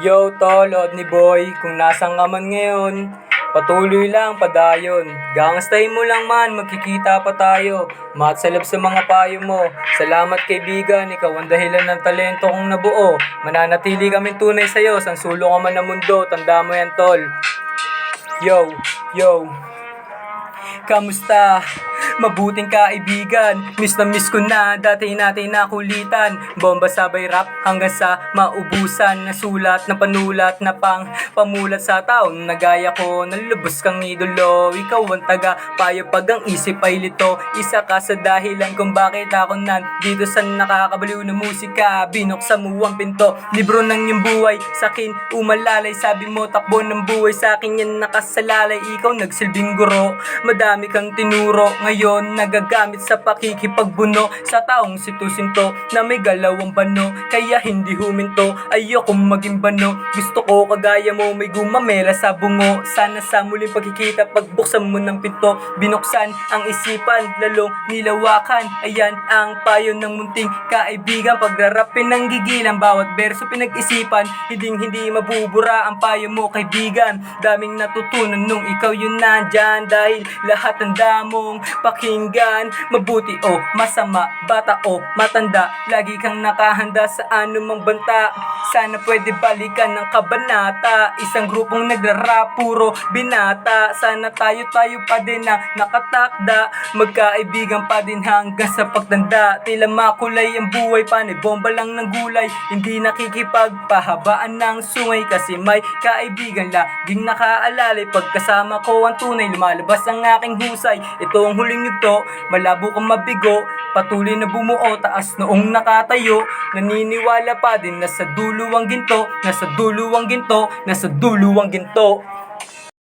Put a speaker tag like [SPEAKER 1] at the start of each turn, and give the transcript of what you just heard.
[SPEAKER 1] Yo tol, ni boy, kung nasan ka man ngayon, patuloy lang padayon. Gangstahin mo lang man, magkikita pa tayo. Matsalab sa mga payo mo. Salamat kaibigan, ikaw ang dahilan ng talento kong nabuo. Mananatili kami tunay sa'yo, sang sulok ka man ng mundo, tanda mo yan tol. Yo, yo, kamusta? Mabuting kaibigan, miss na miss ko na dati natin nakulitan. Bomba sabay rap hanggang sa maubusan. Nasulat na panulat na pamulat sa taon. Nagaya ko, nalubos kang idolo. Ikaw ang taga payo pag ang isip ay lito. Isa ka sa dahilan kung bakit ako nandito sa nakakabaliw na musika. Binuksan mo ang pinto, libro ng iyong buhay. Sa'kin umalalay, sabi mo takbo ng buhay. Sa'kin yan nakasalalay, ikaw nagsilbing guro. Madami kang tinuro, ngayon nagagamit sa pakikipagbuno sa taong situsinto na may galawang bano. Kaya hindi huminto, ayokong maging bano. Gusto ko kagaya mo may gumamela sa bungo. Sana sa muling pagkikita pagbuksan mo ng pinto, binuksan ang isipan, lalong nilawakan. Ayan ang payo ng munting kaibigan, pagrarapin ng gigilan, bawat berso pinag-isipan. Hindi mabubura ang payo mo kaibigan. Daming natutunan nung ikaw yun nandyan, dahil lahat ng damong pakinggan, mabuti o masama, bata o matanda, lagi kang nakahanda sa anumang banta. Sana pwede balikan ng kabanata, isang grupong nagrarap puro binata. Sana tayo pa din na nakatakda, magkaibigan pa din hanggang sa pagtanda. Tila makulay ang buhay, panay bomba lang ng gulay, hindi nakikipagpahabaan ng sungay. Kasi may kaibigan laging nakaalalay, pagkasama ko ang tunay, lumalabas ang aking husay. Ito ang huling yugto, malabo kang mabigo, patuloy na bumuo, taas noong nakatayo. Naniniwala pa din nasa dulo ang ginto, nasa dulo ang ginto, nasa dulo ang ginto.